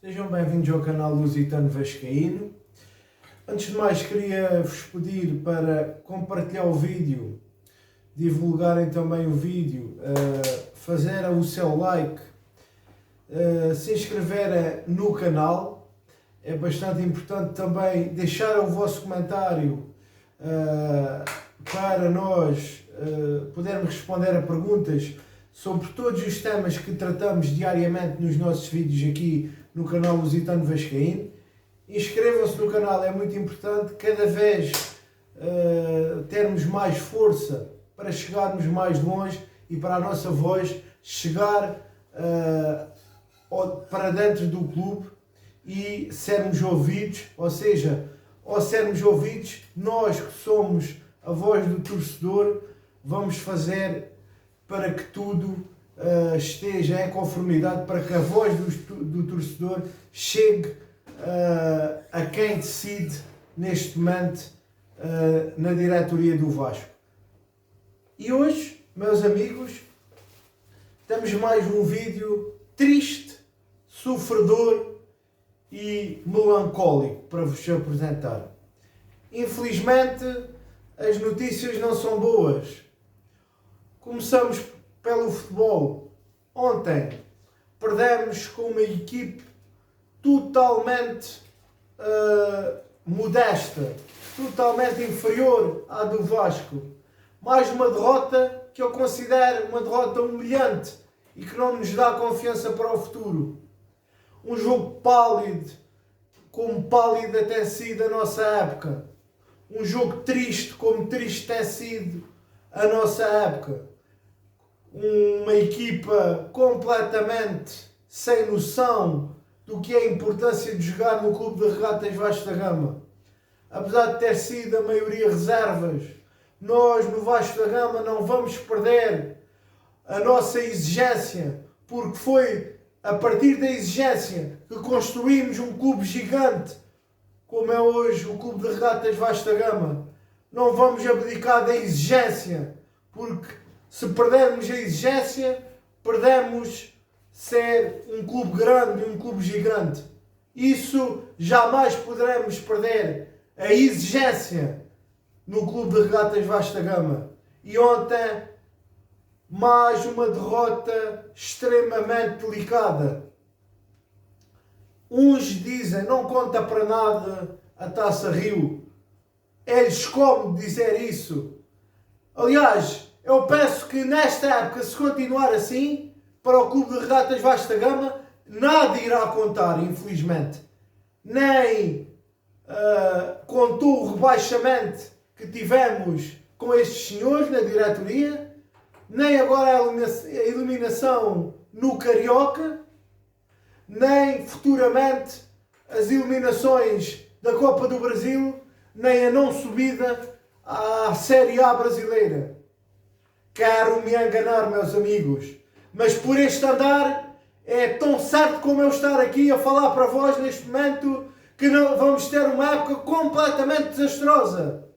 Sejam bem-vindos ao canal Lusitano Vascaíno. Antes de mais, queria-vos pedir para compartilhar o vídeo, divulgarem também o vídeo, fazer o seu like, se inscreverem no canal. É bastante importante também deixar o vosso comentário para nós podermos responder a perguntas sobre todos os temas que tratamos diariamente nos nossos vídeos aqui no canal Lusitano Vascaíno. Inscrevam-se no canal, é muito importante cada vez termos mais força para chegarmos mais longe e para a nossa voz chegar para dentro do clube e sermos ouvidos, ou seja, ao sermos ouvidos, nós que somos a voz do torcedor, vamos fazer para que tudo esteja em conformidade, para que a voz do torcedor chegue a quem decide neste momento na diretoria do Vasco. E hoje, meus amigos, temos mais um vídeo triste, sofredor e melancólico para vos apresentar. Infelizmente, as notícias não são boas. Começamos pelo futebol. Ontem perdemos com uma equipe totalmente modesta, totalmente inferior à do Vasco. Mais uma derrota que eu considero uma derrota humilhante e que não nos dá confiança para o futuro. Um jogo pálido, como pálida tem sido a nossa época. Um jogo triste, como triste tem sido a nossa época. Uma equipa completamente sem noção do que é a importância de jogar no Clube de Regatas Vasco da Gama. Apesar de ter sido a maioria reservas, nós no Vasco da Gama não vamos perder a nossa exigência, porque foi a partir da exigência que construímos um clube gigante, como é hoje o Clube de Regatas Vasco da Gama. Não vamos abdicar da exigência, porque se perdermos a exigência, perdemos ser um clube grande e um clube gigante. Isso jamais poderemos perder, a exigência no Clube de Regatas Vasco da Gama. E ontem, mais uma derrota extremamente delicada. Uns dizem, não conta para nada a Taça Rio. É-lhes como dizer isso. Aliás, eu penso que nesta época, se continuar assim, para o Clube de Regatas Vasco da Gama, nada irá contar, infelizmente. Nem contou o rebaixamento que tivemos com estes senhores na diretoria, nem agora a eliminação no Carioca, nem futuramente as eliminações da Copa do Brasil, nem a não subida à Série A brasileira. Quero me enganar, meus amigos, mas por este andar é tão certo como eu estar aqui a falar para vós neste momento que não vamos ter uma época completamente desastrosa.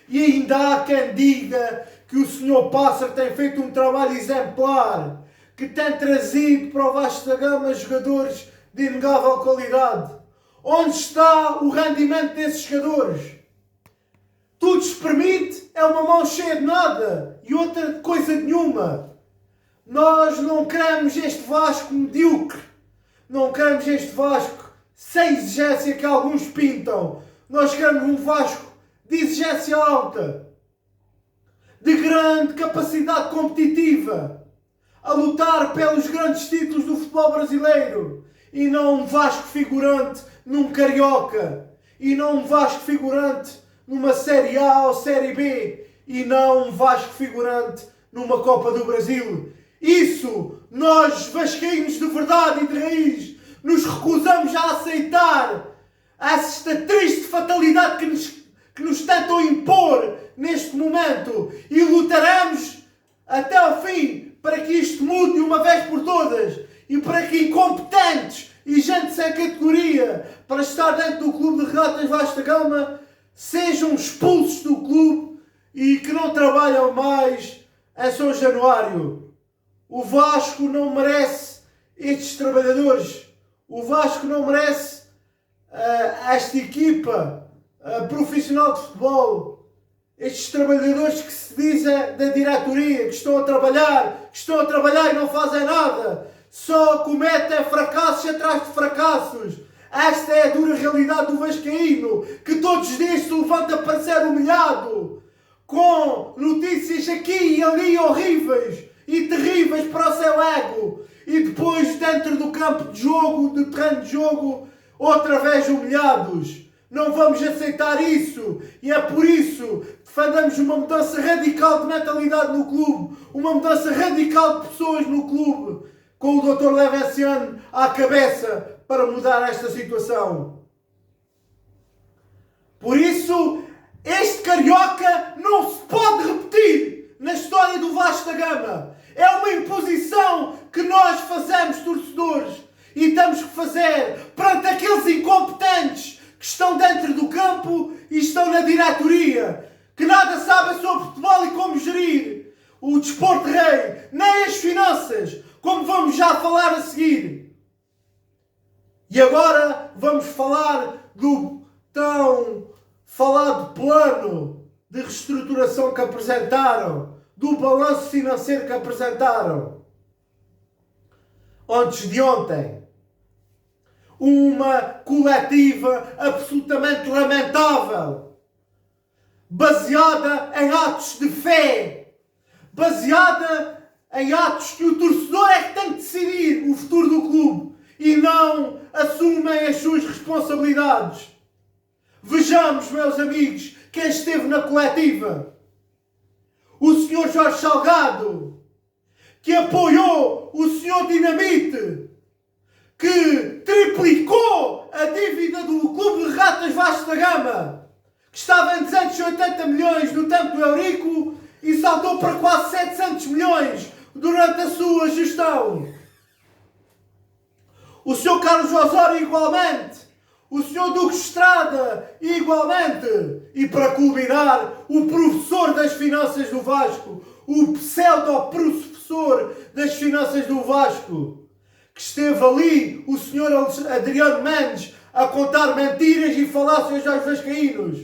E ainda há quem diga que o Sr. Pássaro tem feito um trabalho exemplar, que tem trazido para o Vasco da Gama jogadores de inegável qualidade. Onde está o rendimento desses jogadores? Tudo se permite, é uma mão cheia de nada e outra de coisa nenhuma. Nós não queremos este Vasco medíocre. Não queremos este Vasco sem exigência que alguns pintam. Nós queremos um Vasco de exigência alta, de grande capacidade competitiva, a lutar pelos grandes títulos do futebol brasileiro, e não um Vasco figurante num Carioca, e não um Vasco figurante numa Série A ou Série B, e não um Vasco figurante numa Copa do Brasil. Isso, nós vascaínos de verdade e de raiz, nos recusamos a aceitar esta triste fatalidade que nos tentam impor neste momento, e lutaremos até ao fim para que isto mude de uma vez por todas e para que incompetentes e gente sem categoria para estar dentro do Clube de Regatas Vasco da Gama sejam expulsos do clube e que não trabalham mais em São Januário. O Vasco não merece estes trabalhadores. O Vasco não merece esta equipa profissional de futebol, estes trabalhadores que se dizem da diretoria, que estão a trabalhar e não fazem nada, só cometem fracassos atrás de fracassos. Esta é a dura realidade do vascaíno, que todos os dias se levanta para ser humilhado, com notícias aqui e ali horríveis e terríveis para o seu ego, e depois dentro do campo de jogo, do terreno de jogo, outra vez humilhados. Não vamos aceitar isso, e é por isso que defendemos uma mudança radical de mentalidade no clube, uma mudança radical de pessoas no clube, com o Dr. Levenciano à cabeça para mudar esta situação. Por isso, este Carioca não se pode repetir na história do Vasco da Gama. É uma imposição que nós fazemos, torcedores, e temos que fazer perante aqueles incompetentes que estão dentro do campo e estão na diretoria, que nada sabem sobre futebol e como gerir o desporto rei, nem as finanças, como vamos já falar a seguir. E agora vamos falar do tão falado plano de reestruturação que apresentaram, do balanço financeiro que apresentaram. Antes de ontem, uma coletiva absolutamente lamentável, baseada em atos de fé, baseada em atos que o torcedor é que tem que decidir o futuro do clube e não assumem as suas responsabilidades. Vejamos, meus amigos, quem esteve na coletiva. O Sr. Jorge Salgado, que apoiou o Sr. Dinamite, que triplicou a dívida do Clube de Ratas Vasco da Gama, que estava em 280 milhões no tempo do Eurico e saltou para quase 700 milhões durante a sua gestão. O Sr. Carlos Osório igualmente, o Sr. Duque Estrada igualmente, e para culminar, o professor das finanças do Vasco, o pseudo-professor das finanças do Vasco, que esteve ali, o Sr. Adriano Mendes, a contar mentiras e falácias aos vascaínos,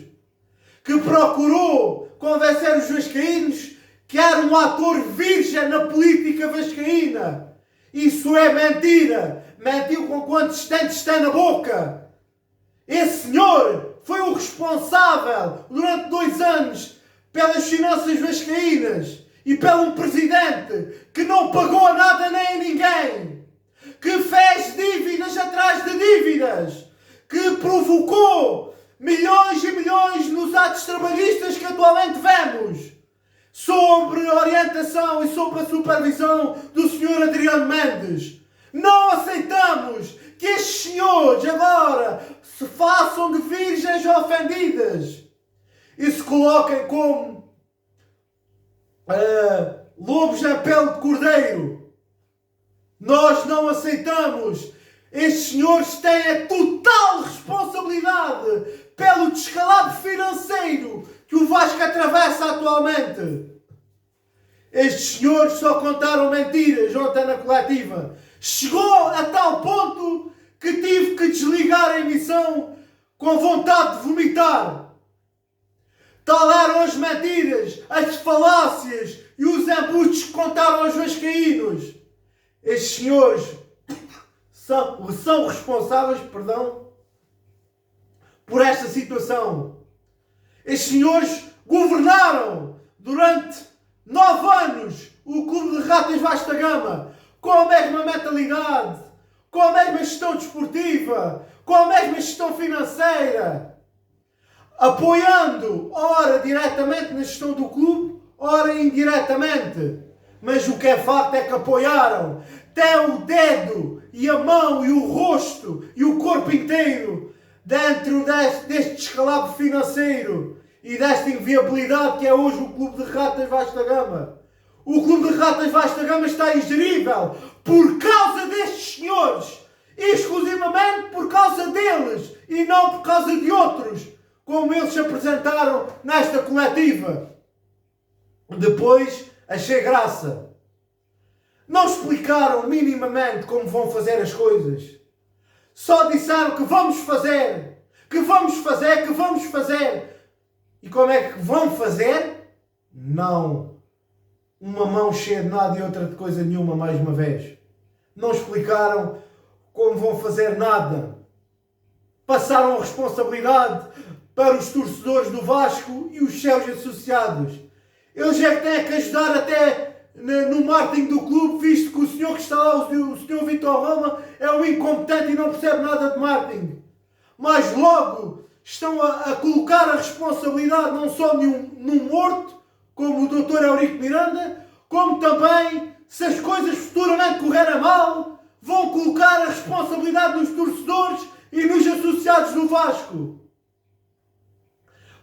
que procurou convencer os vascaínos que era um ator virgem na política vascaína. Isso é mentira. Mentiu com quantos dentes tem na boca. Esse senhor foi o responsável durante 2 anos pelas finanças vascaínas e pelo presidente que não pagou nada nem a ninguém, que fez dívidas atrás de dívidas, que provocou milhões e milhões nos atos trabalhistas que atualmente vemos, sob a orientação e sob a supervisão do Sr. Adriano Mendes. Não aceitamos que estes senhores agora se façam de virgens ofendidas e se coloquem como lobos em pele de cordeiro. Nós não aceitamos. Estes senhores têm a total responsabilidade pelo descalabro financeiro que o Vasco atravessa atualmente. Estes senhores só contaram mentiras ontem na coletiva. Chegou a tal ponto que tive que desligar a emissão com vontade de vomitar. Tal eram as mentiras, as falácias e os embutes que contaram aos vascaínos. Estes senhores são responsáveis, por esta situação. Estes senhores governaram durante 9 anos o Clube de Ratas Vasco da Gama com a mesma mentalidade, com a mesma gestão desportiva, com a mesma gestão financeira, apoiando, ora diretamente na gestão do clube, ora indiretamente. Mas o que é facto é que apoiaram até o dedo e a mão e o rosto e o corpo inteiro dentro deste descalabro financeiro e desta inviabilidade que é hoje o Clube de Ratas Vasco da Gama. O Clube de Ratas Vasco da Gama está ingerível por causa destes senhores, exclusivamente por causa deles e não por causa de outros, como eles se apresentaram nesta coletiva. Depois achei graça. Não explicaram minimamente como vão fazer as coisas. só disseram que vamos fazer, que vamos fazer, que vamos fazer. E como é que vão fazer? Não. Uma mão cheia de nada e outra de coisa nenhuma, mais uma vez. Não explicaram como vão fazer nada. Passaram a responsabilidade para os torcedores do Vasco e os seus associados. Eles é que têm que ajudar até no marketing do clube, visto que o senhor que está lá, o senhor Vítor Roma, é um incompetente e não percebe nada de marketing. Mas logo estão a colocar a responsabilidade não só num morto, como o Dr. Eurico Miranda, como também, se as coisas futuramente correrem mal, vão colocar a responsabilidade nos torcedores e nos associados do Vasco.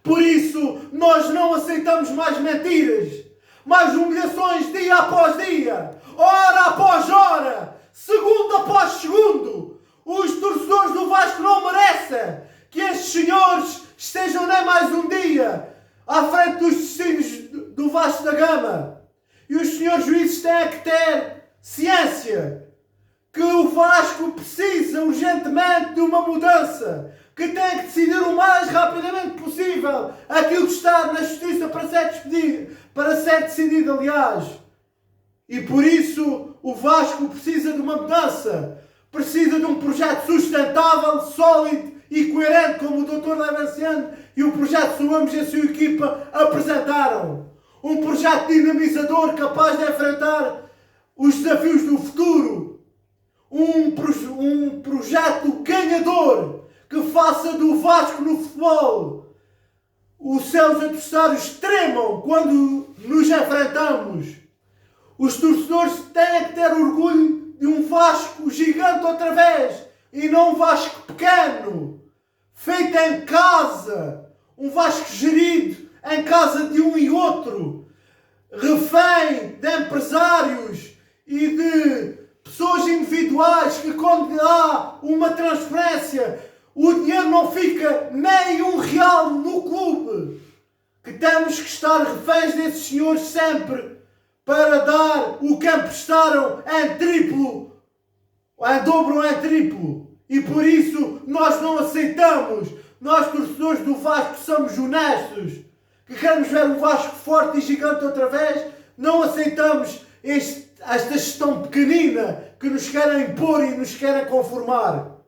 Por isso, nós não aceitamos mais mentiras, mais humilhações dia após dia, hora após hora, segundo após segundo. Os torcedores do Vasco não merecem que estes senhores estejam nem mais um dia à frente dos destinos do Vasco da Gama. E os senhores juízes têm que ter ciência que o Vasco precisa urgentemente de uma mudança, que tem que decidir o mais rapidamente possível aquilo que está na justiça para ser decidido, aliás. E por isso o Vasco precisa de uma mudança, precisa de um projeto sustentável, sólido e coerente, como o Dr. Levenciano e o projeto Somamos e a sua equipa apresentaram. Um projeto dinamizador capaz de enfrentar os desafios do futuro. Um projeto ganhador que faça do Vasco no futebol os seus adversários tremam quando nos enfrentamos. Os torcedores têm que ter orgulho de um Vasco gigante outra vez e não um Vasco pequeno, feito em casa, um Vasco gerido em casa de um e outro, refém de empresários e de pessoas individuais que, quando há uma transferência, o dinheiro não fica nem um real no clube. Que temos que estar reféns desses senhores sempre para dar o que emprestaram em triplo, em dobro ou em triplo. E por isso nós não aceitamos. Nós, torcedores do Vasco, somos honestos, que queremos ver o Vasco forte e gigante outra vez. Não aceitamos esta gestão pequenina que nos querem impor e nos querem conformar.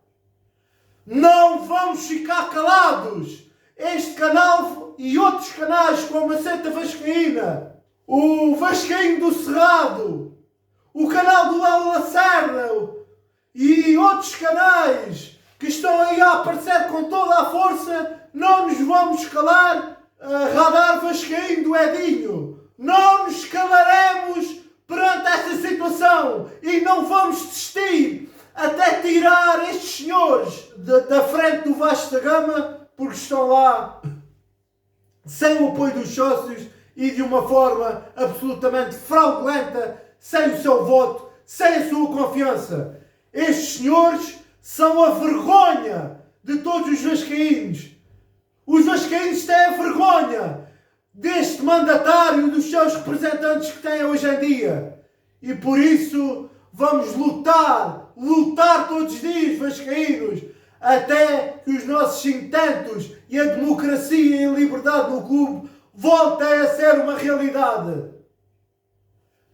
Não vamos ficar calados. Este canal e outros canais como a Seta Vascaína, o Vascaíno do Cerrado, o canal do Léo Lacerda e outros canais que estão aí a aparecer com toda a força, não nos vamos calar. Radar Vascaíno do Edinho, não nos calaremos perante esta situação e não vamos desistir até tirar estes senhores da frente do Vasco da Gama, porque estão lá sem o apoio dos sócios e de uma forma absolutamente fraudulenta, sem o seu voto, sem a sua confiança. Estes senhores são a vergonha de todos os vascaínos. Os vascaínos têm vergonha deste mandatário, dos seus representantes que têm hoje em dia. E por isso vamos lutar todos os dias, vascaínos, até que os nossos intentos e a democracia e a liberdade no clube voltem a ser uma realidade.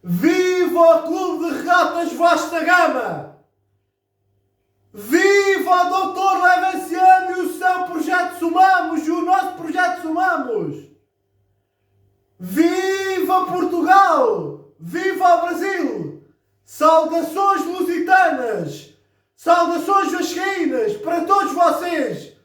Viva o Clube de Regatas Vasco da Gama! Viva o Dr. Levenciano e o seu projeto Somamos e o nosso projeto Somamos! Viva Portugal! Viva o Brasil! Saudações lusitanas! Saudações vascaínas para todos vocês!